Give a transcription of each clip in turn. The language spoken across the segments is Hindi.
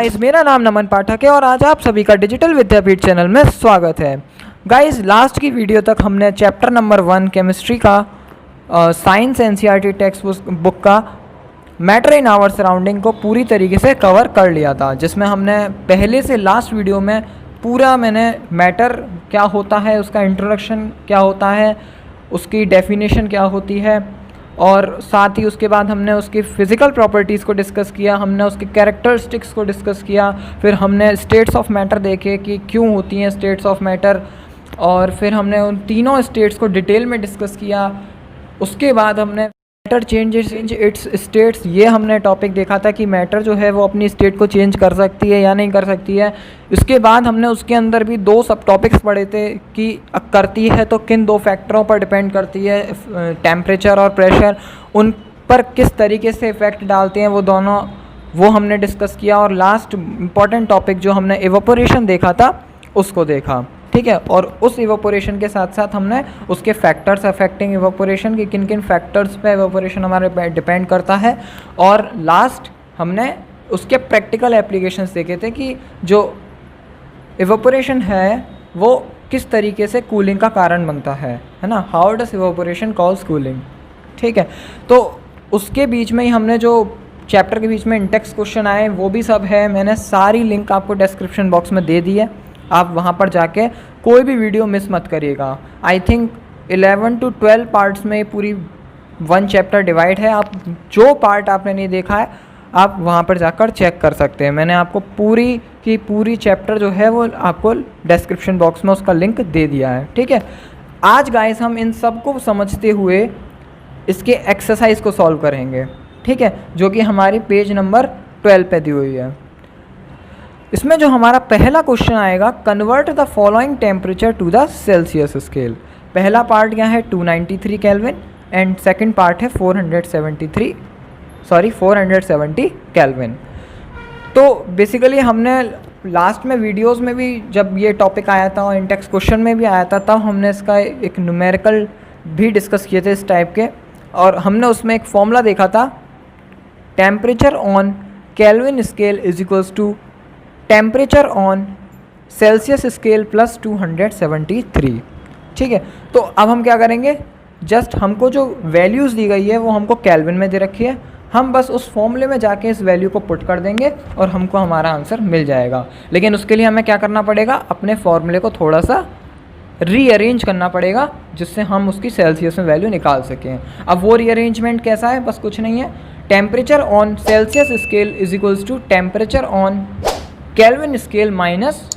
गाइस, मेरा नाम नमन पाठक है और आज आप सभी का डिजिटल विद्यापीठ चैनल में स्वागत है। गाइस, लास्ट की वीडियो तक हमने चैप्टर नंबर 1 केमिस्ट्री का साइंस एनसीईआरटी टेक्स्ट बुक का मैटर इन आवर सराउंडिंग को पूरी तरीके से कवर कर लिया था, जिसमें हमने पहले से लास्ट वीडियो में पूरा मैंने मैटर क्या होता है, उसका इंट्रोडक्शन क्या होता है, उसकी डेफिनेशन क्या होती है और साथ ही उसके बाद हमने उसकी फ़िज़िकल प्रॉपर्टीज़ को डिस्कस किया, हमने उसके कैरेक्टरिस्टिक्स को डिस्कस किया, फिर हमने स्टेट्स ऑफ मैटर देखे कि क्यों होती हैं स्टेट्स ऑफ मैटर, और फिर हमने उन तीनों स्टेट्स को डिटेल में डिस्कस किया। उसके बाद हमने मैटर चेंजेस इट्स स्टेट्स, ये हमने टॉपिक देखा था कि मैटर जो है वो अपनी स्टेट को चेंज कर सकती है या नहीं कर सकती है। उसके बाद हमने उसके अंदर भी दो सब टॉपिक्स पढ़े थे कि करती है तो किन दो फैक्टरों पर डिपेंड करती है, टेम्परेचर और प्रेशर, उन पर किस तरीके से इफ़ेक्ट डालते हैं वो दोनों, वो हमने डिस्कस किया। और लास्ट इम्पॉर्टेंट टॉपिक जो हमने इवेपोरेशन देखा था उसको देखा, ठीक है। और उस इवेपोरेशन के साथ साथ हमने उसके फैक्टर्स अफेक्टिंग इवेपोरेशन कि किन किन फैक्टर्स पे इवेपोरेशन हमारे पे डिपेंड करता है, और लास्ट हमने उसके प्रैक्टिकल एप्लीकेशंस देखे थे कि जो इवेपोरेशन है वो किस तरीके से कूलिंग का कारण बनता है ना, how does evaporation cause cooling, ठीक है। तो उसके बीच में ही हमने जो चैप्टर के बीच में इंटेक्स क्वेश्चन आए वो भी सब है, मैंने सारी लिंक आपको डिस्क्रिप्शन बॉक्स में दे दी है, आप वहाँ पर जाके कोई भी वीडियो मिस मत करिएगा। आई थिंक 11 to 12 पार्ट्स में पूरी 1 चैप्टर डिवाइड है, आप जो पार्ट आपने नहीं देखा है आप वहाँ पर जाकर चेक कर सकते हैं। मैंने आपको पूरी की पूरी चैप्टर जो है वो आपको डिस्क्रिप्शन बॉक्स में उसका लिंक दे दिया है, ठीक है। आज गाइस हम इन सब को समझते हुए इसके एक्सरसाइज को सॉल्व करेंगे, ठीक है, जो कि हमारी पेज नंबर 12 पे दी हुई है। इसमें जो हमारा पहला क्वेश्चन आएगा, convert the following temperature to the Celsius scale. पहला पार्ट क्या है 293 केल्विन एंड सेकंड पार्ट है 470 केल्विन। तो बेसिकली हमने लास्ट में वीडियोस में भी जब ये टॉपिक आया था और इंटेक्स क्वेश्चन में भी आया था तब हमने इसका एक न्यूमेरिकल भी डिस्कस किए थे इस टाइप के, और हमने उसमें एक फॉर्मूला देखा था, temperature on Kelvin scale is equals to temperature on Celsius scale plus 273, ठीक है। तो अब हम क्या करेंगे, जस्ट हमको जो वैल्यूज़ दी गई है वो हमको केल्विन में दे रखी है, हम बस उस फॉर्मूले में जाके इस वैल्यू को पुट कर देंगे और हमको हमारा आंसर मिल जाएगा। लेकिन उसके लिए हमें क्या करना पड़ेगा, अपने फॉर्मूले को थोड़ा सा रीअरेंज करना पड़ेगा जिससे हम उसकी सेल्सियस में वैल्यू निकाल सकें। अब वो रीअरेंजमेंट कैसा है, बस कुछ नहीं है, temperature on Celsius scale is equals to temperature on Kelvin scale minus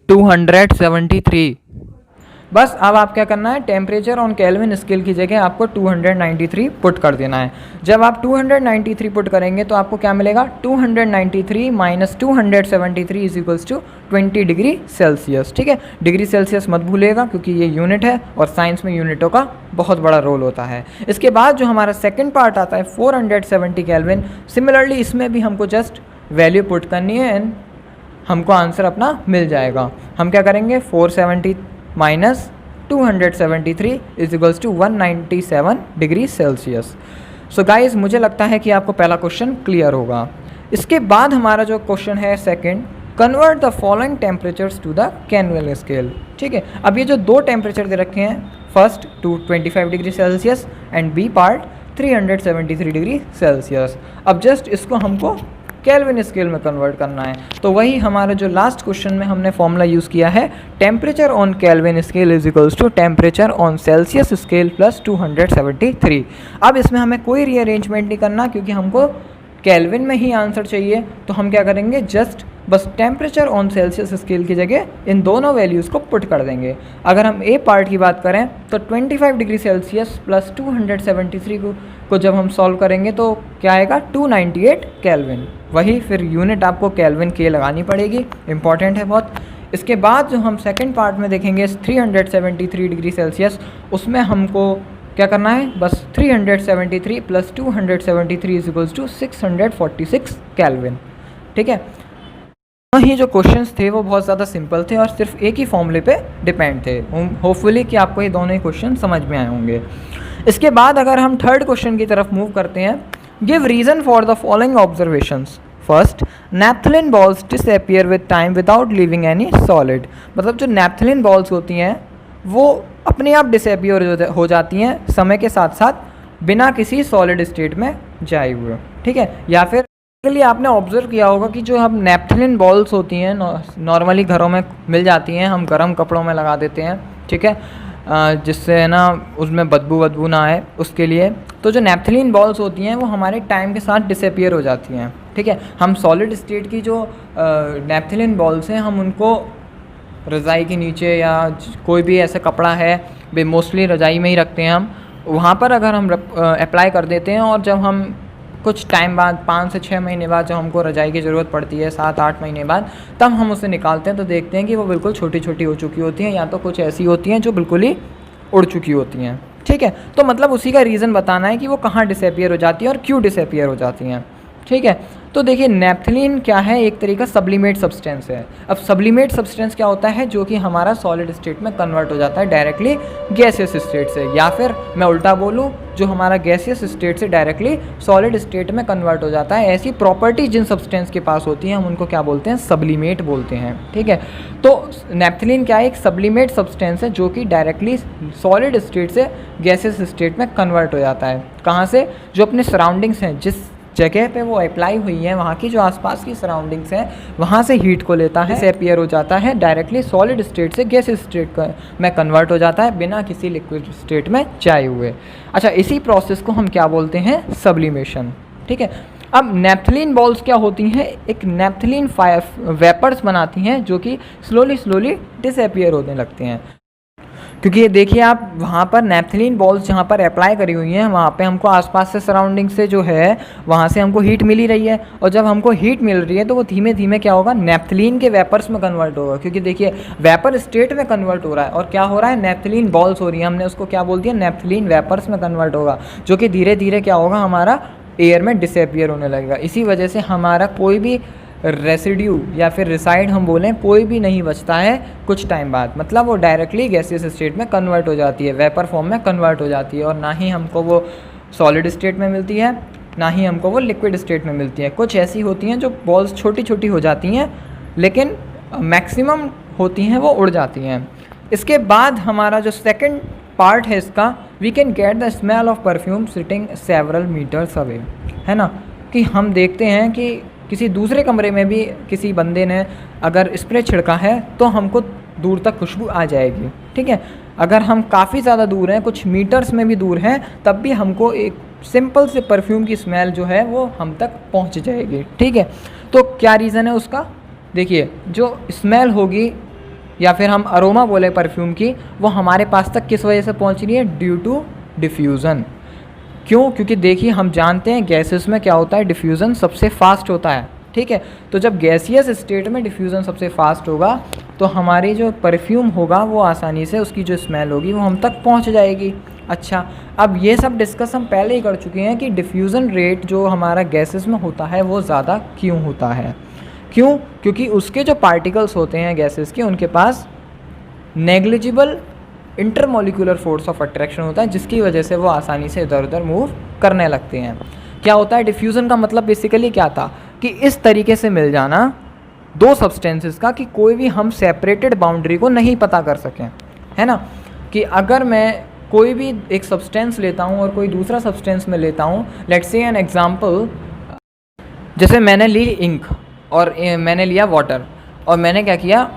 273। बस अब आप क्या करना है, टेम्परेचर ऑन केल्विन स्केल की जगह आपको 293 पुट कर देना है। जब आप 293 पुट करेंगे तो आपको क्या मिलेगा, 293 minus 273 is equals to 20 degree Celsius, ठीक है। डिग्री सेल्सियस मत भूलिएगा क्योंकि ये यूनिट है और साइंस में यूनिटों का बहुत बड़ा रोल होता है। इसके बाद जो हमारा सेकेंड पार्ट आता है 470 केल्विन, सिमिलरली इसमें भी हमको जस्ट वैल्यू पुट करनी है एंड हमको आंसर अपना मिल जाएगा। हम क्या करेंगे, 470 minus 273 is equals to 197 degree Celsius. So guys, मुझे लगता है कि आपको पहला क्वेश्चन क्लियर होगा। इसके बाद हमारा जो क्वेश्चन है second, convert the following temperatures to the Kelvin scale, ठीक है। अब ये जो दो टेम्परेचर दे रखे हैं, first 225 degree Celsius and B part 373 degree Celsius. अब जस्ट इसको हमको केल्विन स्केल में कन्वर्ट करना है। तो वही हमारा जो लास्ट क्वेश्चन में हमने फॉर्मूला यूज़ किया है, temperature on Kelvin scale is equals to temperature on Celsius scale plus 273। अब इसमें हमें कोई रीअरेंजमेंट नहीं करना क्योंकि हमको केल्विन में ही आंसर चाहिए। तो हम क्या करेंगे, जस्ट बस टेम्परेचर ऑन सेल्सियस स्केल की जगह इन दोनों वैल्यूज़ को पुट कर देंगे। अगर हम ए पार्ट की बात करें तो 25 डिग्री सेल्सियस प्लस 273 को जब हम सॉल्व करेंगे तो क्या आएगा, 298 केल्विन। वही फिर यूनिट आपको केल्विन के लगानी पड़ेगी, इंपॉर्टेंट है बहुत। इसके बाद जो हम सेकेंड पार्ट में देखेंगे 373 डिग्री सेल्सियस, उसमें हमको क्या करना है, बस 373 plus 273 is equals to 646 Kelvin, ठीक है। वहीं जो क्वेश्चंस थे वो बहुत ज़्यादा सिंपल थे और सिर्फ एक ही फॉर्मूले पे डिपेंड थे। होपफुली कि आपको ये दोनों ही क्वेश्चन समझ में आए होंगे। इसके बाद अगर हम थर्ड क्वेश्चन की तरफ मूव करते हैं, give reason for the following observations. First, naphthalene balls disappear with time without leaving any solid. मतलब जो नैप्थलिन बॉल्स होती हैं वो अपने आप डिसअपियर हो जाती हैं समय के साथ साथ बिना किसी सॉलिड स्टेट में जाए हुए, ठीक है। या फिर लिए आपने ऑब्जर्व किया होगा कि जो हम नैप्थलिन बॉल्स होती हैं नॉर्मली घरों में मिल जाती हैं, हम गर्म कपड़ों में लगा देते हैं, ठीक है, जिससे है ना उसमें बदबू ना आए उसके लिए। तो जो नैप्थलिन बॉल्स होती हैं वो हमारे टाइम के साथ डिसअपियर हो जाती हैं, ठीक है। हम सॉलिड स्टेट की जो नैप्थलिन बॉल्स हैं हम उनको रज़ाई के नीचे या कोई भी ऐसा कपड़ा है मोस्टली रज़ाई में ही रखते हैं हम, वहाँ पर अगर हम अप्लाई कर देते हैं और जब हम कुछ टाइम बाद 5 से 6 महीने बाद जब हमको रज़ाई की ज़रूरत पड़ती है 7-8 महीने बाद, तब हम उसे निकालते हैं तो देखते हैं कि वो बिल्कुल छोटी छोटी हो चुकी होती हैं या तो कुछ ऐसी होती हैं जो बिल्कुल ही उड़ चुकी होती हैं, ठीक है। तो मतलब उसी का रीज़न बताना है कि वो कहाँ डिसअपियर हो जाती हैं और क्यों डिसअपियर हो जाती हैं, ठीक है। तो देखिए नैप्थलिन क्या है, एक तरीका सब्लिमेट सब्सटेंस है। अब सब्लिमेट सब्सटेंस क्या होता है, जो कि हमारा सॉलिड स्टेट में कन्वर्ट हो जाता है डायरेक्टली गैसियस स्टेट से, या फिर मैं उल्टा बोलूँ जो हमारा गैसियस स्टेट से डायरेक्टली सॉलिड स्टेट में कन्वर्ट हो जाता है। ऐसी प्रॉपर्टी जिन सब्सटेंस के पास होती हैं हम उनको क्या बोलते हैं, सब्लिमेट बोलते हैं, ठीक है। तो नैप्थलिन क्या है, एक सब्लिमेट सब्सटेंस है जो कि डायरेक्टली सॉलिड स्टेट से गैसियस स्टेट में कन्वर्ट हो जाता है। कहाँ से, जो अपने सराउंडिंग्स हैं, जिस जगह पे वो अप्लाई हुई है वहाँ की जो आसपास की सराउंडिंग्स हैं वहाँ से हीट को लेता है, डिसअपियर हो जाता है, डायरेक्टली सॉलिड स्टेट से गैस स्टेट में कन्वर्ट हो जाता है बिना किसी लिक्विड स्टेट में जाए हुए। अच्छा, इसी प्रोसेस को हम क्या बोलते हैं, सब्लिमेशन, ठीक है। अब नैप्थलिन बॉल्स क्या होती हैं, एक नैप्थलिन वेपर्स बनाती हैं जो कि स्लोली डिसअपियर होने लगते हैं। क्योंकि ये देखिए आप वहाँ पर नैप्थलिन बॉल्स जहाँ पर अप्लाई करी हुई हैं वहाँ पे हमको आसपास से सराउंडिंग से जो है वहाँ से हमको हीट मिल ही रही है, और जब हमको हीट मिल रही है तो वो धीमे धीमे क्या होगा, नैप्थलिन के वेपर्स में कन्वर्ट होगा। क्योंकि देखिए वेपर स्टेट में कन्वर्ट हो रहा है और क्या हो रहा है, नैप्थलिन बॉल्स हो रही है, हमने उसको क्या बोल दिया, नैप्थलिन वेपर्स में कन्वर्ट होगा, जो कि धीरे धीरे क्या होगा, हमारा एयर में डिसअपियर होने लगेगा। इसी वजह से हमारा कोई भी रेसिड्यू या फिर रिसाइड हम बोलें कोई भी नहीं बचता है कुछ टाइम बाद, मतलब वो डायरेक्टली गैसियस स्टेट में कन्वर्ट हो जाती है, वेपर फॉर्म में कन्वर्ट हो जाती है, और ना ही हमको वो सॉलिड स्टेट में मिलती है ना ही हमको वो लिक्विड स्टेट में मिलती है। कुछ ऐसी होती हैं जो बॉल्स छोटी छोटी हो जाती हैं लेकिन मैक्सिमम होती हैं वो उड़ जाती हैं। इसके बाद हमारा जो सेकेंड पार्ट है इसका, we can get the smell of perfume sitting several metres away, है ना, कि हम देखते हैं कि किसी दूसरे कमरे में भी किसी बंदे ने अगर स्प्रे छिड़का है तो हमको दूर तक खुशबू आ जाएगी, ठीक है। अगर हम काफ़ी ज़्यादा दूर हैं, कुछ मीटर्स में भी दूर हैं, तब भी हमको एक सिंपल से परफ्यूम की स्मेल जो है वो हम तक पहुंच जाएगी, ठीक है। तो क्या रीज़न है उसका, देखिए जो स्मेल होगी या फिर हम अरोमा बोले परफ्यूम की, वो हमारे पास तक किस वजह से पहुंच रही है, ड्यू टू डिफ्यूज़न। क्यों, क्योंकि देखिए हम जानते हैं गैसेस में क्या होता है, डिफ्यूज़न सबसे फास्ट होता है, ठीक है। तो जब गैसियस स्टेट में डिफ्यूज़न सबसे फास्ट होगा तो हमारी जो परफ्यूम होगा वो आसानी से उसकी जो स्मेल होगी वो हम तक पहुंच जाएगी। अच्छा, अब ये सब डिस्कस हम पहले ही कर चुके हैं कि डिफ्यूज़न रेट जो हमारा गैसेस में होता है वो ज़्यादा क्यों होता है, क्यों, क्योंकि उसके जो पार्टिकल्स होते हैं गैसेस के, उनके पास negligible intermolecular force of attraction होता है, जिसकी वजह से वो आसानी से इधर उधर मूव करने लगते हैं। क्या होता है डिफ्यूज़न का मतलब बेसिकली क्या था, कि इस तरीके से मिल जाना दो सब्सटेंसेस का कि कोई भी हम सेपरेटेड बाउंड्री को नहीं पता कर सकें, है ना। कि अगर मैं कोई भी एक सब्सटेंस लेता हूँ और कोई दूसरा सब्सटेंस में लेता हूँ, लेट्स से एन एग्जांपल, जैसे मैंने ली इंक और मैंने लिया वाटर, और मैंने क्या किया,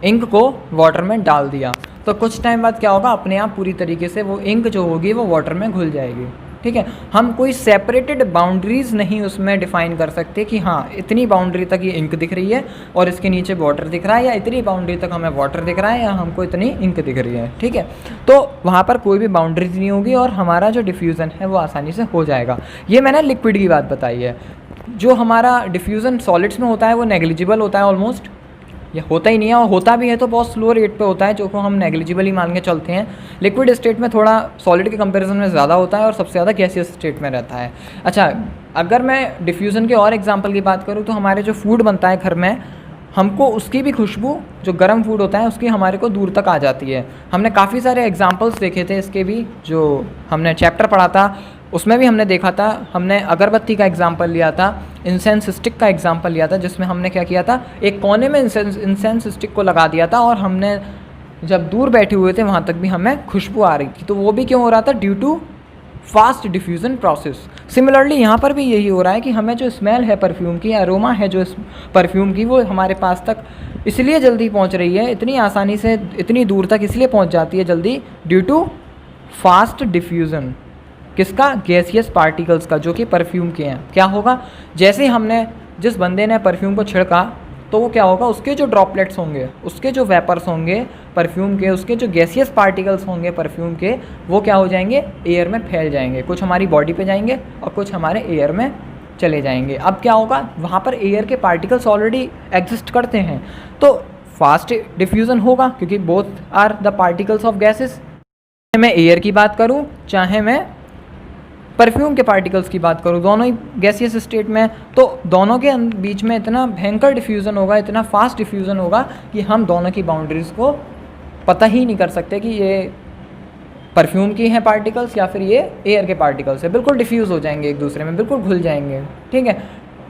इंक को वाटर में डाल दिया, तो कुछ टाइम बाद क्या होगा, अपने आप पूरी तरीके से वो इंक जो होगी वो वाटर में घुल जाएगी, ठीक है। हम कोई सेपरेटेड बाउंड्रीज़ नहीं उसमें डिफ़ाइन कर सकते कि हाँ इतनी बाउंड्री तक ये इंक दिख रही है और इसके नीचे वाटर दिख रहा है, या इतनी बाउंड्री तक हमें वाटर दिख रहा है या हमको इतनी इंक दिख रही है, ठीक है। तो वहाँ पर कोई भी बाउंड्रीज नहीं होगी और हमारा जो डिफ्यूज़न है वो आसानी से हो जाएगा। ये मैंने लिक्विड की बात बताई है। जो हमारा डिफ्यूज़न सॉलिड्स में होता है वो नेग्लिजिबल होता है, ऑलमोस्ट ये होता ही नहीं है, और होता भी है तो बहुत स्लो रेट पे होता है, जो को हम नेग्लिजिबल ही मान के चलते हैं। लिक्विड स्टेट में थोड़ा सॉलिड के कंपैरिजन में ज़्यादा होता है और सबसे ज़्यादा गैसियस स्टेट में रहता है। अच्छा, अगर मैं डिफ्यूज़न के और एग्जांपल की बात करूँ तो हमारे जो फूड बनता है घर में, हमको उसकी भी खुशबू, जो गर्म फूड होता है उसकी हमारे को दूर तक आ जाती है। हमने काफ़ी सारे एग्जांपल्स देखे थे इसके भी, जो हमने चैप्टर पढ़ा था उसमें भी हमने देखा था। हमने अगरबत्ती का एग्जांपल लिया था, इंसेंस स्टिक का एग्जांपल लिया था, जिसमें हमने क्या किया था, एक कोने में इंसेंस स्टिक को लगा दिया था और हमने जब दूर बैठे हुए थे वहाँ तक भी हमें खुशबू आ रही थी। तो वो भी क्यों हो रहा था? Due to fast diffusion process. Similarly यहाँ पर भी यही हो रहा है कि हमें जो स्मेल है परफ्यूम की, अरोमा है जो परफ्यूम की, वो हमारे पास तक इसलिए जल्दी पहुँच रही है, इतनी आसानी से इतनी दूर तक इसलिए पहुँच जाती है जल्दी, ड्यू टू फास्ट डिफ्यूज़न। किसका? गैसियस पार्टिकल्स का, जो कि परफ्यूम के हैं। क्या होगा? जैसे हमने, जिस बंदे ने परफ्यूम को छिड़का तो वो क्या होगा, उसके जो ड्रॉपलेट्स होंगे, उसके जो वेपर्स होंगे परफ्यूम के, उसके जो गैसियस पार्टिकल्स होंगे परफ्यूम के, वो क्या हो जाएंगे? एयर में फैल जाएंगे। कुछ हमारी बॉडी पे जाएंगे और कुछ हमारे एयर में चले जाएंगे। अब क्या होगा, वहाँ पर एयर के पार्टिकल्स ऑलरेडी एग्जिस्ट करते हैं, तो फास्ट डिफ्यूज़न होगा, क्योंकि both are the particles of gases. चाहे मैं एयर की बात करूँ, चाहे मैं परफ्यूम के पार्टिकल्स की बात करूँ, दोनों ही गैसियस स्टेट में, तो दोनों के बीच में इतना भयंकर डिफ्यूज़न होगा, इतना फास्ट डिफ्यूज़न होगा कि हम दोनों की बाउंड्रीज़ को पता ही नहीं कर सकते कि ये परफ्यूम की हैं पार्टिकल्स या फिर ये एयर के पार्टिकल्स है। बिल्कुल डिफ्यूज़ हो जाएंगे एक दूसरे में, बिल्कुल घुल जाएंगे। ठीक है,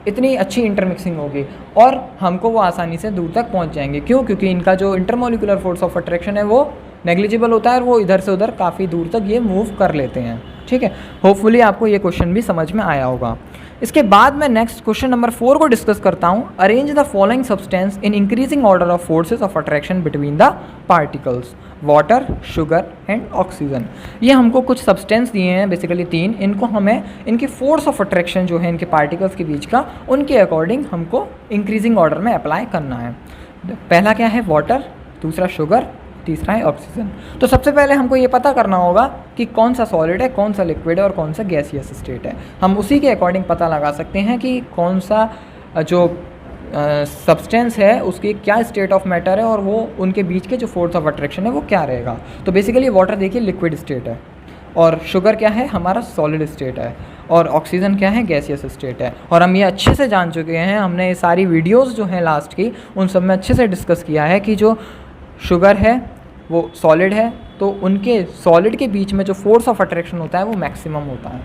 इतनी अच्छी इंटरमिक्सिंग होगी और हमको वो आसानी से दूर तक पहुंच जाएंगे। क्यों? क्योंकि इनका जो इंटरमोलिकुलर फोर्स ऑफ अट्रैक्शन है वो नेग्लिजिबल होता है और वो इधर से उधर काफ़ी दूर तक ये मूव कर लेते हैं। ठीक है, होपफुली आपको ये क्वेश्चन भी समझ में आया होगा। इसके बाद मैं नेक्स्ट क्वेश्चन नंबर 4 को डिस्कस करता हूँ। Arrange the following substance in increasing order of forces of attraction between the particles, water, sugar and oxygen. ये हमको कुछ सब्सटेंस दिए हैं, बेसिकली 3। इनको हमें इनकी फोर्स ऑफ अट्रैक्शन जो है इनके पार्टिकल्स के बीच का, उनके अकॉर्डिंग हमको इंक्रीजिंग ऑर्डर में अप्लाई करना है। पहला क्या है? वाटर, दूसरा शुगर, तीसरा है ऑक्सीजन। तो सबसे पहले हमको ये पता करना होगा कि कौन सा सॉलिड है, कौन सा लिक्विड है और कौन सा गैसियस स्टेट है। हम उसी के अकॉर्डिंग पता लगा सकते हैं कि कौन सा जो सब्सटेंस है उसकी क्या स्टेट ऑफ मैटर है और वो उनके बीच के जो फोर्स ऑफ अट्रैक्शन है वो क्या रहेगा। तो बेसिकली वाटर देखिए लिक्विड स्टेट है, और शुगर क्या है? हमारा सॉलिड स्टेट है, और ऑक्सीजन क्या है? गैसियस स्टेट है। और हम ये अच्छे से जान चुके हैं, हमने ये सारी वीडियोज़ जो हैं लास्ट की, उन सब में अच्छे से डिस्कस किया है कि जो शुगर है वो सॉलिड है, तो उनके सॉलिड के बीच में जो फोर्स ऑफ अट्रैक्शन होता है वो मैक्सिमम होता है।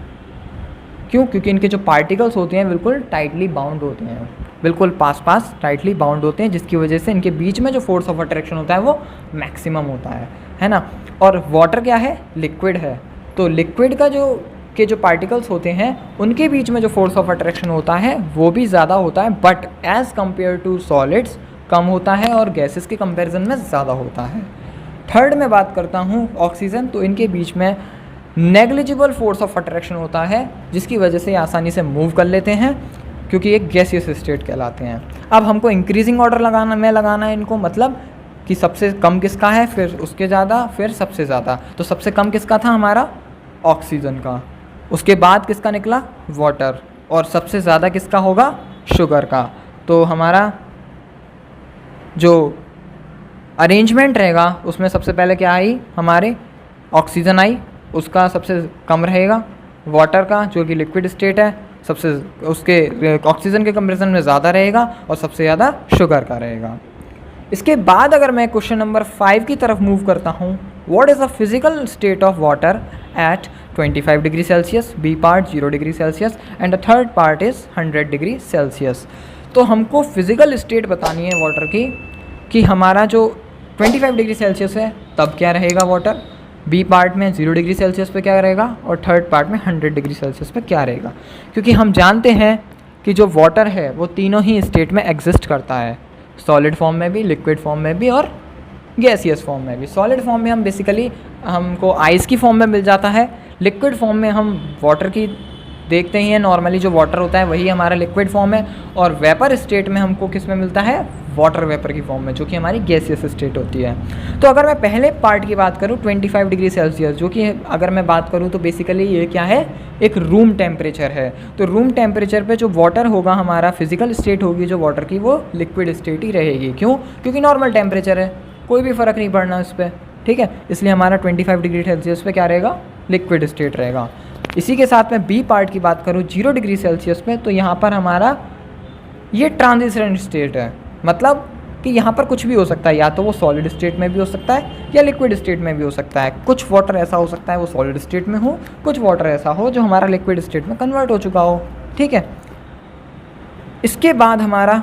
क्यों? क्योंकि इनके जो पार्टिकल्स होते हैं बिल्कुल टाइटली बाउंड होते हैं, बिल्कुल पास टाइटली बाउंड होते हैं, जिसकी वजह से इनके बीच में जो फोर्स ऑफ अट्रैक्शन होता है वो मैक्सिमम होता है ना। और वाटर क्या है? लिक्विड है। तो लिक्विड का जो पार्टिकल्स होते हैं उनके बीच में जो फोर्स ऑफ अट्रैक्शन होता है वो भी ज़्यादा होता है, but as compare to solids कम होता है और गैसेस के कंपैरिजन में ज़्यादा होता है। थर्ड में बात करता हूँ ऑक्सीजन, तो इनके बीच में नेग्लिजिबल फोर्स ऑफ अट्रैक्शन होता है, जिसकी वजह से आसानी से मूव कर लेते हैं, क्योंकि एक गैसियस स्टेट कहलाते हैं। अब हमको इंक्रीजिंग ऑर्डर लगाना है इनको, मतलब कि सबसे कम किसका है, फिर उसके ज़्यादा, फिर सबसे ज़्यादा। तो सबसे कम किसका था? हमारा ऑक्सीजन का। उसके बाद किसका निकला? वाटर। और सबसे ज़्यादा किसका होगा? शुगर का। तो हमारा जो अरेंजमेंट रहेगा उसमें सबसे पहले क्या आई? हमारे ऑक्सीजन आई, उसका सबसे कम रहेगा। वाटर का जो कि लिक्विड स्टेट है सबसे, उसके ऑक्सीजन के कंपैरिजन में ज़्यादा रहेगा, और सबसे ज़्यादा शुगर का रहेगा। इसके बाद अगर मैं क्वेश्चन नंबर 5 की तरफ मूव करता हूँ, what is the physical state of water at 25 degree Celsius, B part 0 degree Celsius and the third part is 100 degree Celsius. तो हमको फिजिकल स्टेट बतानी है वाटर की, कि हमारा जो 25 डिग्री सेल्सियस है तब क्या रहेगा वाटर, बी पार्ट में 0 डिग्री सेल्सियस पे क्या रहेगा, और थर्ड पार्ट में 100 डिग्री सेल्सियस पे क्या रहेगा। क्योंकि हम जानते हैं कि जो वाटर है वो तीनों ही स्टेट में एग्जिस्ट करता है, सॉलिड फॉर्म में भी, लिक्विड फॉर्म में भी और गैसियस फॉर्म में भी। सॉलिड फॉर्म में हम बेसिकली हमको आइस की फॉर्म में मिल जाता है, लिक्विड फॉर्म में हम वाटर की देखते ही हैं, नॉर्मली जो वाटर होता है वही हमारा लिक्विड फॉर्म है, और वेपर स्टेट में हमको किस में मिलता है? वाटर वेपर की फॉर्म में, जो कि हमारी गैसियस स्टेट होती है। तो अगर मैं पहले पार्ट की बात करूँ 25 डिग्री सेल्सियस, जो कि अगर मैं बात करूँ तो बेसिकली ये क्या है? एक रूम टेम्परेचर है। तो रूम टेम्परेचर पे जो वाटर होगा, हमारा फिजिकल स्टेट होगी जो वाटर की, वो लिक्विड स्टेट ही रहेगी। क्यों? क्योंकि नॉर्मल टेम्परेचर है, कोई भी फ़र्क नहीं पड़ना इस पर। ठीक है, इसलिए हमारा 25 डिग्री सेल्सियस पे क्या रहेगा? लिक्विड स्टेट रहेगा। इसी के साथ में बी पार्ट की बात करूँ 0 डिग्री सेल्सियस में, तो यहाँ पर हमारा ये ट्रांजिशन स्टेट है। मतलब कि यहाँ पर कुछ भी हो सकता है, या तो वो सॉलिड स्टेट में भी हो सकता है या लिक्विड स्टेट में भी हो सकता है। कुछ वाटर ऐसा हो सकता है वो सॉलिड स्टेट में हो, कुछ वाटर ऐसा हो जो हमारा लिक्विड स्टेट में कन्वर्ट हो चुका हो। ठीक है, इसके बाद हमारा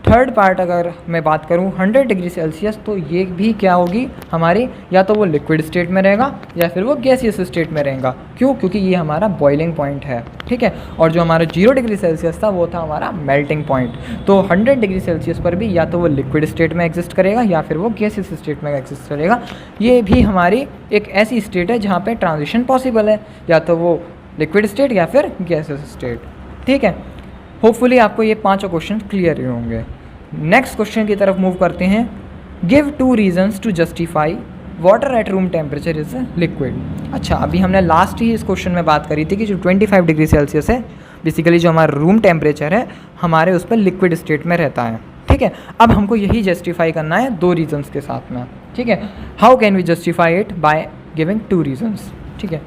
थर्ड पार्ट अगर मैं बात करूं 100 डिग्री सेल्सियस, तो ये भी क्या होगी हमारी, या तो वो लिक्विड स्टेट में रहेगा या फिर वो गैसियस स्टेट में रहेगा। क्यों? क्योंकि ये हमारा बॉइलिंग पॉइंट है। ठीक है, और जो हमारा 0 डिग्री सेल्सियस था वो था हमारा मेल्टिंग पॉइंट। तो 100 डिग्री सेल्सियस पर भी या तो वो लिक्विड स्टेट में एग्जिस्ट करेगा या फिर वो गैसियस स्टेट में एग्जिस्ट करेगा। ये भी हमारी एक ऐसी स्टेट है जहाँ पर ट्रांजिशन पॉसिबल है, या तो वो लिक्विड स्टेट या फिर गैसियस स्टेट। ठीक है, होपफुली आपको ये पांचों क्वेश्चन क्लियर ही होंगे। नेक्स्ट क्वेश्चन की तरफ मूव करते हैं। Give 2 reasons to justify water at room temperature is liquid. अच्छा, अभी हमने लास्ट ही इस क्वेश्चन में बात करी थी कि जो 25 डिग्री सेल्सियस है, बेसिकली जो हमारा रूम टेम्परेचर है, हमारे उस पर लिक्विड स्टेट में रहता है। ठीक है, अब हमको यही जस्टिफाई करना है 2 रीजंस के साथ में। ठीक है, how can we justify it? By giving 2 reasons. ठीक है,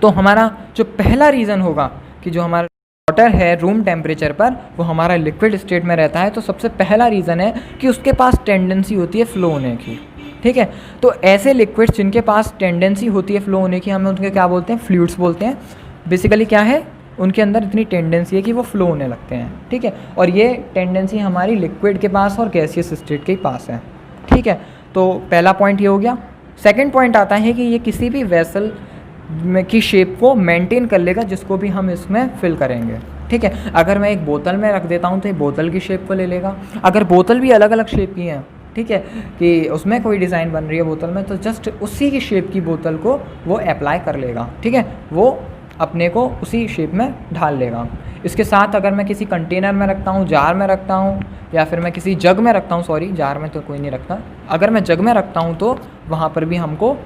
तो हमारा जो पहला रीज़न होगा कि जो हमारा वाटर है रूम टेम्परेचर पर वो हमारा लिक्विड स्टेट में रहता है, तो सबसे पहला रीज़न है कि उसके पास टेंडेंसी होती है फ्लो होने की। ठीक है, तो ऐसे लिक्विड्स जिनके पास टेंडेंसी होती है फ्लो होने की, हमें उनके क्या बोलते हैं? फ्लूइड्स बोलते हैं। बेसिकली क्या है, उनके अंदर इतनी टेंडेंसी है कि वो फ्लो होने लगते हैं। ठीक है, और ये टेंडेंसी हमारी लिक्विड के पास और गैसियस स्टेट के ही पास है। ठीक है, तो पहला पॉइंट ये हो गया। सेकेंड पॉइंट आता है कि ये किसी भी वेसल की शेप को मेंटेन कर लेगा जिसको भी हम इसमें फिल करेंगे। ठीक है, अगर मैं एक बोतल में रख देता हूँ तो ये बोतल की शेप को ले लेगा। अगर बोतल भी अलग अलग शेप की हैं, ठीक है, कि उसमें कोई डिज़ाइन बन रही है बोतल में, तो जस्ट उसी की शेप की बोतल को वो अप्लाई कर लेगा। ठीक है, वो अपने को उसी शेप में ढाल लेगा। इसके साथ अगर मैं किसी कंटेनर में रखता हूँ, जार में रखता हूँ, या फिर मैं किसी जग में रखता हूँ, सॉरी जार में तो कोई नहीं रखता, अगर मैं जग में रखता हूँ तो वहाँ पर भी हमको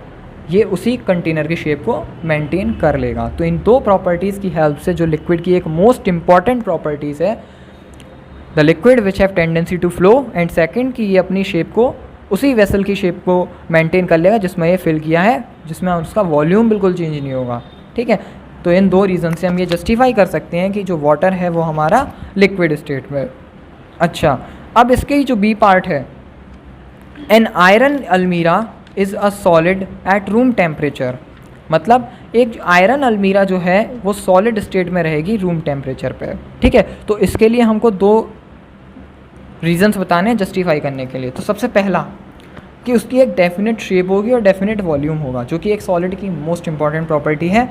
ये उसी कंटेनर की शेप को मेंटेन कर लेगा। तो इन 2 प्रॉपर्टीज़ की हेल्प से जो लिक्विड की एक मोस्ट इंपॉर्टेंट प्रॉपर्टीज़ है, the liquid which have tendency to flow, and second कि ये अपनी शेप को उसी वेसल की शेप को मेंटेन कर लेगा जिसमें ये फिल किया है, जिसमें उसका वॉल्यूम बिल्कुल चेंज नहीं होगा। ठीक है, तो इन 2 रीज़न से हम ये जस्टिफाई कर सकते हैं कि जो वाटर है वो हमारा लिक्विड स्टेट में। अच्छा, अब इसके ही जो बी पार्ट है, एन आयरन अलमीरा is a solid at room temperature. मतलब एक आयरन अलमीरा जो है वो सॉलिड स्टेट में रहेगी रूम टेम्परेचर पे। ठीक है, तो इसके लिए हमको 2 रीजंस बताने हैं जस्टिफाई करने के लिए। तो सबसे पहला कि उसकी एक डेफिनेट शेप होगी और डेफिनेट वॉल्यूम होगा, जो कि एक सॉलिड की मोस्ट इंपॉर्टेंट प्रॉपर्टी है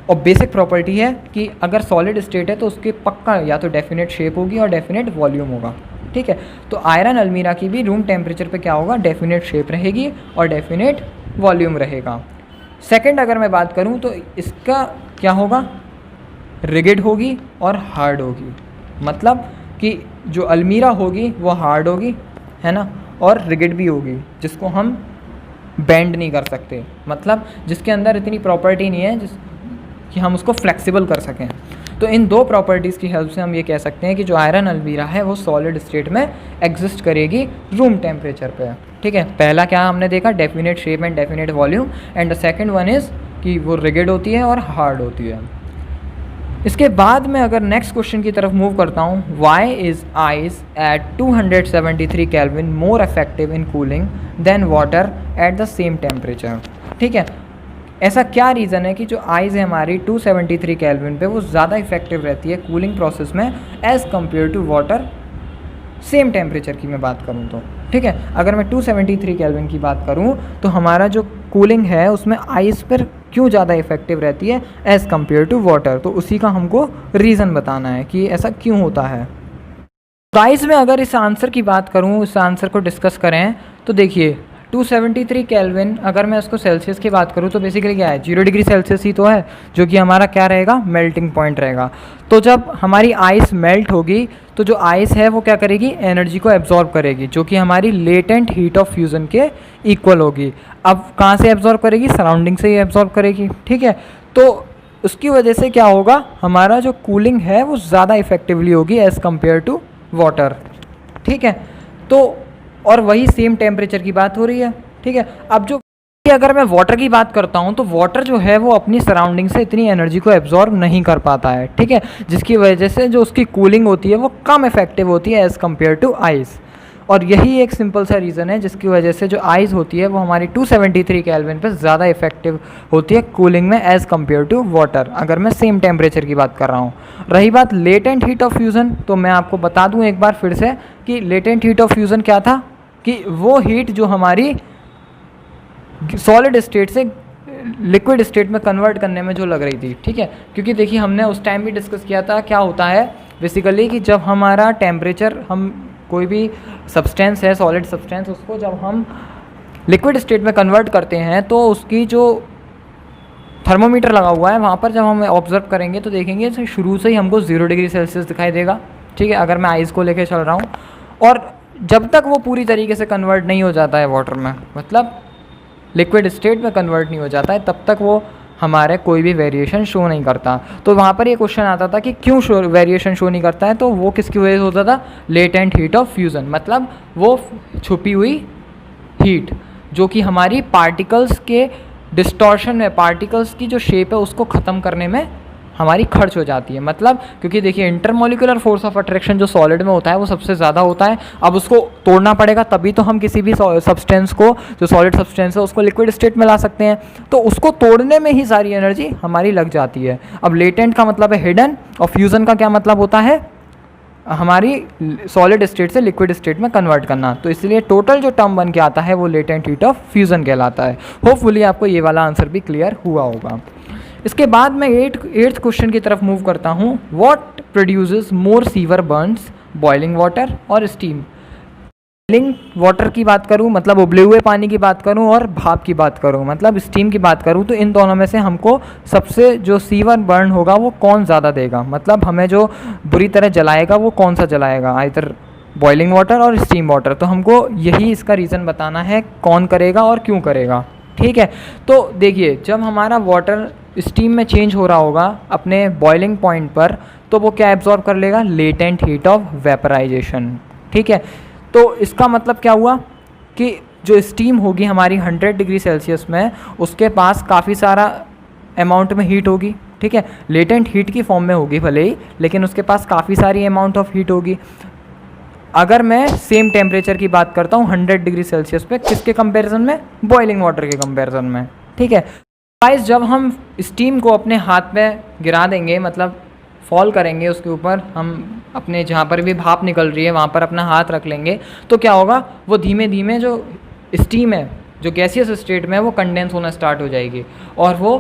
और बेसिक प्रॉपर्टी है कि अगर सॉलिड स्टेट है तो उसके पक्का या तो डेफिनेट शेप होगी और डेफिनेट वॉल्यूम होगा। ठीक है, तो आयरन अलमीरा की भी रूम टेम्परेचर पे क्या होगा? डेफिनेट शेप रहेगी और डेफिनेट वॉल्यूम रहेगा। सेकंड अगर मैं बात करूं तो इसका क्या होगा? रिगिड होगी और हार्ड होगी। मतलब कि जो अलमीरा होगी वो हार्ड होगी, है ना, और रिगिड भी होगी, जिसको हम बेंड नहीं कर सकते। मतलब जिसके अंदर इतनी प्रॉपर्टी नहीं है कि हम उसको फ्लेक्सिबल कर सकें। तो इन 2 प्रॉपर्टीज़ की हेल्प से हम ये कह सकते हैं कि जो आयरन अलमीरा है वो सॉलिड स्टेट में एग्जिस्ट करेगी रूम टेम्परेचर पे। ठीक है, पहला क्या हमने देखा? Definite shape and definite volume, and the second one is कि वो रिगिड होती है और हार्ड होती है। इसके बाद में अगर नेक्स्ट क्वेश्चन की तरफ मूव करता हूँ, why is ice at 273 Kelvin more effective in cooling than water at the same temperature. ठीक है, ऐसा क्या रीज़न है कि जो आइस है हमारी 273 केल्विन पे वो ज़्यादा इफेक्टिव रहती है कूलिंग प्रोसेस में as compare to water same temperature की मैं बात करूँ तो। ठीक है, अगर मैं 273 केल्विन की बात करूँ तो हमारा जो कूलिंग है उसमें आइस पर क्यों ज़्यादा इफेक्टिव रहती है एज़ कम्पेयर टू वाटर, तो उसी का हमको रीज़न बताना है कि ऐसा क्यों होता है। गाइस में अगर इस आंसर की बात करूँ, इस आंसर को डिस्कस करें तो देखिए 273 केल्विन अगर मैं उसको सेल्सियस की बात करूँ तो बेसिकली क्या है? 0 डिग्री सेल्सियस ही तो है, जो कि हमारा क्या रहेगा? मेल्टिंग पॉइंट रहेगा। तो जब हमारी आइस मेल्ट होगी तो जो आइस है वो क्या करेगी? एनर्जी को एब्जॉर्ब करेगी, जो कि हमारी लेटेंट हीट ऑफ फ्यूज़न के इक्वल होगी। अब कहाँ से एब्जॉर्ब करेगी? सराउंडिंग से ही एब्जॉर्ब करेगी। ठीक है, तो उसकी वजह से क्या होगा? हमारा जो कूलिंग है वो ज़्यादा इफेक्टिवली होगी एज़ कम्पेयर टू वाटर। ठीक है, तो और वही सेम टेम्परेचर की बात हो रही है। ठीक है, अब जो देखिए अगर मैं वाटर की बात करता हूँ तो वाटर जो है वो अपनी सराउंडिंग से इतनी एनर्जी को एब्जॉर्ब नहीं कर पाता है, ठीक है, जिसकी वजह से जो उसकी कूलिंग होती है वो कम इफेक्टिव होती है एज़ कम्पेयर टू आइस। और यही एक सिंपल सा रीज़न है जिसकी वजह से जो आइस होती है वो हमारी 273 केल्विन पे ज़्यादा इफेक्टिव होती है कूलिंग में एज़ कम्पेयर टू वाटर, अगर मैं सेम टेम्परेचर की बात कर रहा हूँ। रही बात लेटेंट हीट ऑफ फ्यूज़न, तो मैं आपको बता दूँ एक बार फिर से कि लेटेंट हीट ऑफ फ्यूज़न क्या था, कि वो हीट जो हमारी सॉलिड स्टेट से लिक्विड स्टेट में कन्वर्ट करने में जो लग रही थी, ठीक है, क्योंकि देखिए हमने उस टाइम भी डिस्कस किया था क्या होता है बेसिकली कि जब हमारा टेम्परेचर, हम कोई भी सब्सटेंस है सॉलिड सब्सटेंस, उसको जब हम लिक्विड स्टेट में कन्वर्ट करते हैं तो उसकी जो थर्मोमीटर लगा हुआ है वहाँ पर जब हम ऑब्जर्व करेंगे तो देखेंगे तो शुरू से ही हमको 0 डिग्री सेल्सियस दिखाई देगा, ठीक है, अगर मैं आइस को लेके चल रहा हूँ। और जब तक वो पूरी तरीके से कन्वर्ट नहीं हो जाता है वाटर में, मतलब लिक्विड स्टेट में कन्वर्ट नहीं हो जाता है, तब तक वो हमारे कोई भी वेरिएशन शो नहीं करता। तो वहाँ पर ये क्वेश्चन आता था कि क्यों वेरिएशन शो नहीं करता है, तो वो किसकी वजह से होता था, लेटेंट हीट ऑफ फ्यूज़न, मतलब वो छुपी हुई हीट जो कि हमारी पार्टिकल्स के डिस्टॉर्शन में, पार्टिकल्स की जो शेप है उसको ख़त्म करने में हमारी खर्च हो जाती है। मतलब क्योंकि देखिए इंटरमोलिकुलर फोर्स ऑफ अट्रैक्शन जो सॉलिड में होता है वो सबसे ज़्यादा होता है, अब उसको तोड़ना पड़ेगा तभी तो हम किसी भी सब्सटेंस को, जो सॉलिड सब्सटेंस है उसको लिक्विड स्टेट में ला सकते हैं, तो उसको तोड़ने में ही सारी एनर्जी हमारी लग जाती है। अब लेटेंट का मतलब है हिडन और फ्यूज़न का क्या मतलब होता है, हमारी सॉलिड स्टेट से लिक्विड स्टेट में कन्वर्ट करना। तो इसलिए टोटल जो टर्म बन के आता है वो लेटेंट हीट ऑफ फ्यूज़न कहलाता है। होपफुली आपको ये वाला आंसर भी क्लियर हुआ होगा। इसके बाद मैं एट्थ क्वेश्चन की तरफ मूव करता हूँ। What produces more sewer Burns, boiling water और स्टीम। बॉइलिंग वाटर की बात करूँ मतलब उबले हुए पानी की बात करूँ, और भाप की बात करूँ मतलब स्टीम की बात करूँ, तो इन दोनों में से हमको सबसे जो सीवर बर्न होगा वो कौन ज़्यादा देगा, मतलब हमें जो बुरी तरह जलाएगा वो कौन सा जलाएगा, आइदर बॉइलिंग वाटर और स्टीम वाटर। तो हमको यही इसका रीज़न बताना है कौन करेगा और क्यों करेगा, ठीक है। तो देखिए जब हमारा वाटर स्टीम में चेंज हो रहा होगा अपने बॉइलिंग पॉइंट पर, तो वो क्या एब्जॉर्ब कर लेगा, लेटेंट हीट ऑफ वेपराइजेशन, ठीक है। तो इसका मतलब क्या हुआ कि जो स्टीम होगी हमारी 100 डिग्री सेल्सियस में, उसके पास काफ़ी सारा अमाउंट में हीट होगी, ठीक है, लेटेंट हीट की फॉर्म में होगी भले ही, लेकिन उसके पास काफ़ी सारी अमाउंट ऑफ हीट होगी। अगर मैं सेम टेम्परेचर की बात करता हूँ 100 डिग्री सेल्सियस पे, किसके कंपैरिजन में, बॉइलिंग वाटर के कंपैरिजन में, ठीक है। गाइस जब हम स्टीम को अपने हाथ में गिरा देंगे, मतलब फॉल करेंगे उसके ऊपर, हम अपने जहाँ पर भी भाप निकल रही है वहाँ पर अपना हाथ रख लेंगे, तो क्या होगा, वो धीमे धीमे जो स्टीम है जो गैसियस स्टेट में है वो कंडेंस होना स्टार्ट हो जाएगी और वो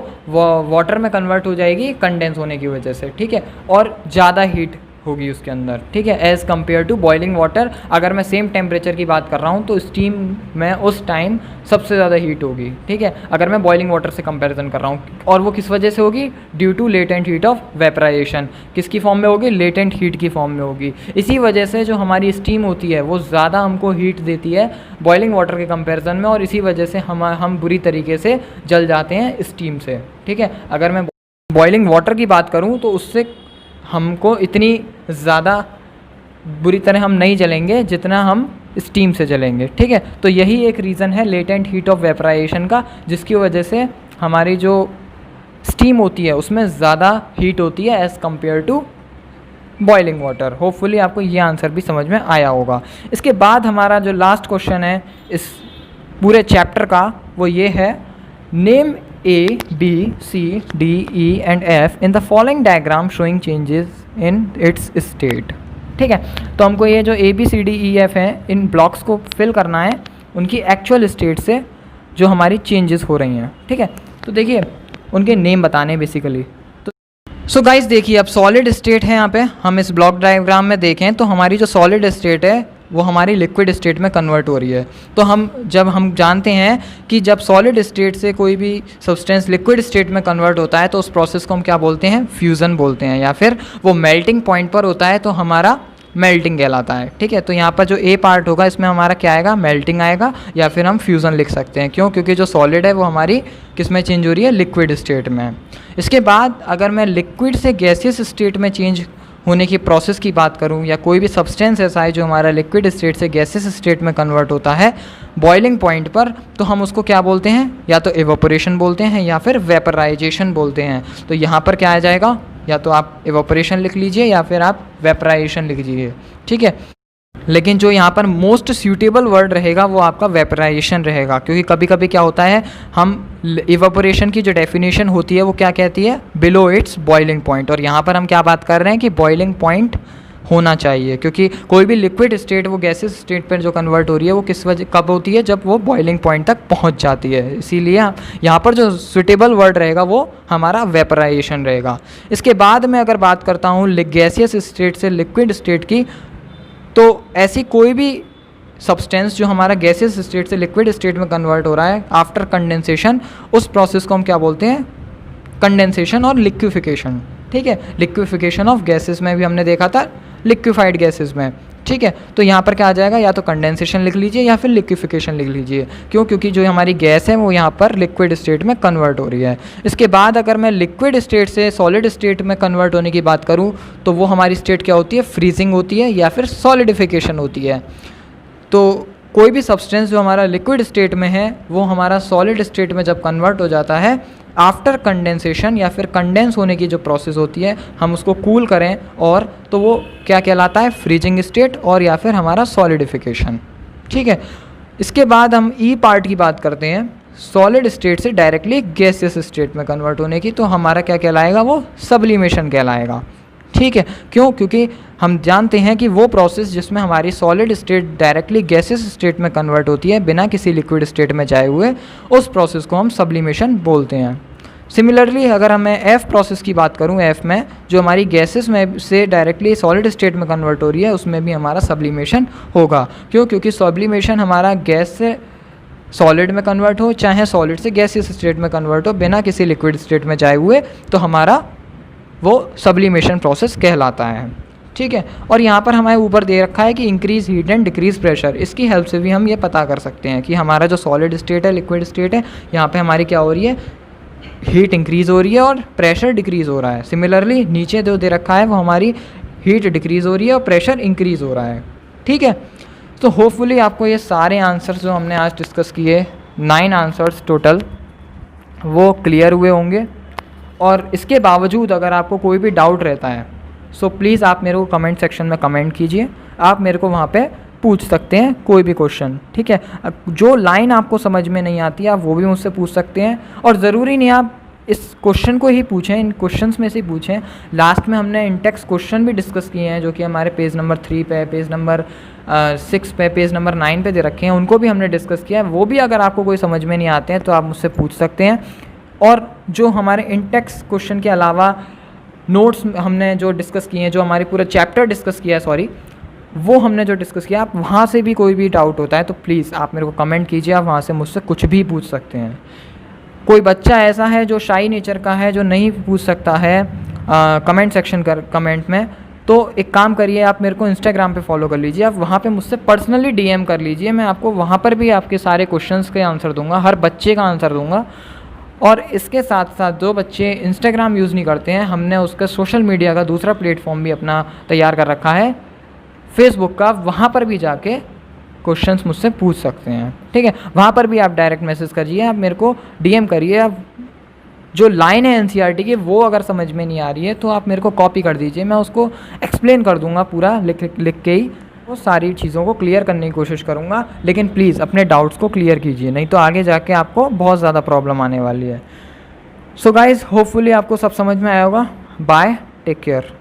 वाटर में कन्वर्ट हो जाएगी कंडेंस होने की वजह से, ठीक है, और ज़्यादा हीट होगी उसके अंदर, ठीक है, as compare to boiling water. अगर मैं सेम टेम्परेचर की बात कर रहा हूँ तो स्टीम में उस टाइम सबसे ज़्यादा हीट होगी, ठीक है, अगर मैं बॉइलिंग वाटर से कंपैरिजन कर रहा हूँ, और वो किस वजह से होगी, due to latent heat of vaporisation. किसकी फॉर्म में होगी, लेटेंट हीट की फॉर्म में होगी। इसी वजह से जो हमारी स्टीम होती है वो ज़्यादा हमको हीट देती है बॉइलिंग वाटर के कंपेरिजन में, और इसी वजह से हम बुरी तरीके से जल जाते हैं स्टीम से, ठीक है। अगर मैं बॉइलिंग वाटर की बात करूँ तो उससे हमको इतनी ज़्यादा बुरी तरह हम नहीं जलेंगे जितना हम स्टीम से जलेंगे, ठीक है। तो यही एक रीज़न है लेटेंट हीट ऑफ वेपराइजेशन का, जिसकी वजह से हमारी जो स्टीम होती है उसमें ज़्यादा हीट होती है as compare to boiling water. Hopefully आपको ये आंसर भी समझ में आया होगा। इसके बाद हमारा जो लास्ट क्वेश्चन है इस पूरे चैप्टर का वो ये है, name A, B, C, D, E and F in the following diagram showing changes in its state, ठीक है। तो हमको ये जो A, B, C, D, E, F हैं इन ब्लॉक्स को फिल करना है उनकी एक्चुअल स्टेट से जो हमारी चेंजेस हो रही हैं, ठीक है। तो देखिए उनके नेम बताने बेसिकली। तो सो गाइस देखिए अब सॉलिड स्टेट है, यहाँ पे हम इस ब्लॉक डायग्राम में देखें तो हमारी जो सॉलिड स्टेट है वो हमारी लिक्विड स्टेट में कन्वर्ट हो रही है। तो हम जानते हैं कि जब सॉलिड स्टेट से कोई भी सब्सटेंस लिक्विड स्टेट में कन्वर्ट होता है तो उस प्रोसेस को हम क्या बोलते हैं, फ्यूज़न बोलते हैं, या फिर वो मेल्टिंग पॉइंट पर होता है तो हमारा मेल्टिंग कहलाता है, ठीक है। तो यहाँ पर जो ए पार्ट होगा इसमें हमारा क्या आएगा, मेल्टिंग आएगा, या फिर हम फ्यूज़न लिख सकते हैं। क्यों, क्योंकि जो सॉलिड है वो हमारी किस में चेंज हो रही है, लिक्विड स्टेट में। इसके बाद अगर मैं लिक्विड से गैसियस स्टेट में चेंज होने की प्रोसेस की बात करूं, या कोई भी सब्सटेंस ऐसा है जो हमारा लिक्विड स्टेट से गैसेस स्टेट में कन्वर्ट होता है बॉइलिंग पॉइंट पर, तो हम उसको क्या बोलते हैं, या तो इवेपोरेशन बोलते हैं या फिर वेपराइजेशन बोलते हैं। तो यहाँ पर क्या आ जाएगा, या तो आप इवेपोरेशन लिख लीजिए या फिर आप वेपराइजेशन लिख लीजिए, ठीक है। लेकिन जो यहाँ पर मोस्ट सूटेबल वर्ड रहेगा वो आपका वेपराइजेशन रहेगा, क्योंकि कभी कभी क्या होता है, हम इवेपोरेशन की जो डेफिनेशन होती है वो क्या कहती है, बिलो इट्स बॉइलिंग पॉइंट, और यहाँ पर हम क्या बात कर रहे हैं कि बॉइलिंग पॉइंट होना चाहिए, क्योंकि कोई भी लिक्विड स्टेट वो गैसेस स्टेट पर जो कन्वर्ट हो रही है वो किस वजह कब होती है, जब वो बॉइलिंग पॉइंट तक पहुंच जाती है। इसीलिए यहाँ पर जो सुटेबल वर्ड रहेगा वो हमारा वेपराइजेशन रहेगा। इसके बाद में अगर बात करता हूँ गैसियस स्टेट से लिक्विड स्टेट की, तो ऐसी कोई भी सब्सटेंस जो हमारा गैसियस स्टेट से लिक्विड स्टेट में कन्वर्ट हो रहा है आफ्टर कंडेंसेशन, उस प्रोसेस को हम क्या बोलते हैं, कंडेंसेशन और लिक्विफिकेशन, ठीक है। लिक्विफिकेशन ऑफ गैसेस में भी हमने देखा था लिक्विफाइड गैसेस में, ठीक है। तो यहाँ पर क्या आ जाएगा, या तो कंडेंसेशन लिख लीजिए या फिर लिक्विफिकेशन लिख लीजिए, क्यों, क्योंकि जो हमारी गैस है वो यहाँ पर लिक्विड स्टेट में कन्वर्ट हो रही है। इसके बाद अगर मैं लिक्विड स्टेट से सॉलिड स्टेट में कन्वर्ट होने की बात करूँ तो वो हमारी स्टेट क्या होती है, फ्रीजिंग होती है या फिर सॉलिडिफिकेशन होती है। तो कोई भी सब्सटेंस जो हमारा लिक्विड स्टेट में है वो हमारा सॉलिड स्टेट में जब कन्वर्ट हो जाता है आफ्टर कंडेंसेशन, या फिर कंडेंस होने की जो प्रोसेस होती है हम उसको कूल करें, और तो वो क्या कहलाता है, फ्रीजिंग स्टेट और या फिर हमारा सॉलिडिफिकेशन, ठीक है। इसके बाद हम ई पार्ट की बात करते हैं, सॉलिड स्टेट से डायरेक्टली गैसियस स्टेट में कन्वर्ट होने की, तो हमारा क्या कहलाएगा, वो सब्लिमेशन कहलाएगा, ठीक है। क्यों, क्योंकि हम जानते हैं कि वो प्रोसेस जिसमें हमारी solid state directly gaseous state में कन्वर्ट होती है बिना किसी लिक्विड स्टेट में जाए हुए, उस प्रोसेस को हम सब्लिमेशन बोलते हैं। सिमिलरली अगर मैं एफ प्रोसेस की बात करूं, एफ में जो हमारी गैसेस में से डायरेक्टली सॉलिड स्टेट में कन्वर्ट हो रही है उसमें भी हमारा सब्लिमेशन होगा। क्यों, क्योंकि सब्लिमेशन हमारा गैस से सॉलिड में कन्वर्ट हो चाहे सॉलिड से गैसियस स्टेट में कन्वर्ट हो बिना किसी लिक्विड स्टेट में जाए हुए, तो हमारा वो सब्लिमेशन प्रोसेस कहलाता है, ठीक है। और यहाँ पर हमारे ऊपर दे रखा है कि increase heat and decrease pressure, इसकी हेल्प से भी हम ये पता कर सकते हैं कि हमारा जो सॉलिड स्टेट है, लिक्विड स्टेट है, यहाँ पे हमारी क्या हो रही है, हीट इंक्रीज़ हो रही है और प्रेशर डिक्रीज़ हो रहा है। सिमिलरली नीचे जो दे रखा है वो हमारी हीट डिक्रीज़ हो रही है और प्रेशर इंक्रीज़ हो रहा है, ठीक है। तो होपफुली आपको ये सारे आंसर्स जो हमने आज डिस्कस किए, 9 आंसर्स टोटल, वो क्लियर हुए होंगे। और इसके बावजूद अगर आपको कोई भी डाउट रहता है सो प्लीज़ आप मेरे को कमेंट सेक्शन में कमेंट कीजिए, आप मेरे को वहाँ पे पूछ सकते हैं कोई भी क्वेश्चन, ठीक है। जो लाइन आपको समझ में नहीं आती आप वो भी मुझसे पूछ सकते हैं, और ज़रूरी नहीं आप इस क्वेश्चन को ही पूछें, इन क्वेश्चंस में से पूछें। लास्ट में हमने इंटेक्स क्वेश्चन भी डिस्कस किए हैं जो कि हमारे पेज नंबर 3 पे, पेज नंबर 6 पे, पेज नंबर 9 पे दे रखे हैं, उनको भी हमने डिस्कस किया है। वो भी अगर आपको कोई समझ में नहीं आते हैं तो आप मुझसे पूछ सकते हैं। और जो हमारे इंटेक्स क्वेश्चन के अलावा नोट्स हमने जो डिस्कस किए हैं, जो हमारे पूरा चैप्टर डिस्कस किया है, सॉरी, वो हमने जो डिस्कस किया, आप वहाँ से भी कोई भी डाउट होता है तो प्लीज़ आप मेरे को कमेंट कीजिए, आप वहाँ से मुझसे कुछ भी पूछ सकते हैं। कोई बच्चा ऐसा है जो शाई नेचर का है, जो नहीं पूछ सकता है कमेंट सेक्शन कमेंट में, तो एक काम करिए, आप मेरे को इंस्टाग्राम पे फॉलो कर लीजिए, आप वहाँ पे मुझसे पर्सनली डीएम कर लीजिए, मैं आपको वहाँ पर भी आपके सारे क्वेश्चंस के आंसर दूंगा, हर बच्चे का आंसर दूंगा। और इसके साथ साथ जो बच्चे इंस्टाग्राम यूज़ नहीं करते हैं, हमने उसका सोशल मीडिया का दूसरा प्लेटफॉर्म भी अपना तैयार कर रखा है, फेसबुक का, वहाँ पर भी जाके क्वेश्चंस मुझसे पूछ सकते हैं, ठीक है। वहाँ पर भी आप डायरेक्ट मैसेज करिए, आप मेरे को डीएम करिए। आप जो लाइन है एनसीईआरटी की वो अगर समझ में नहीं आ रही है तो आप मेरे को कॉपी कर दीजिए, मैं उसको एक्सप्लेन कर दूंगा पूरा लिख के ही, वो सारी चीज़ों को क्लियर करने की कोशिश करूँगा। लेकिन प्लीज़ अपने डाउट्स को क्लियर कीजिए, नहीं तो आगे जाके आपको बहुत ज़्यादा प्रॉब्लम आने वाली है। सो गाइज़, होपफुली आपको सब समझ में आया होगा। Bye, take care.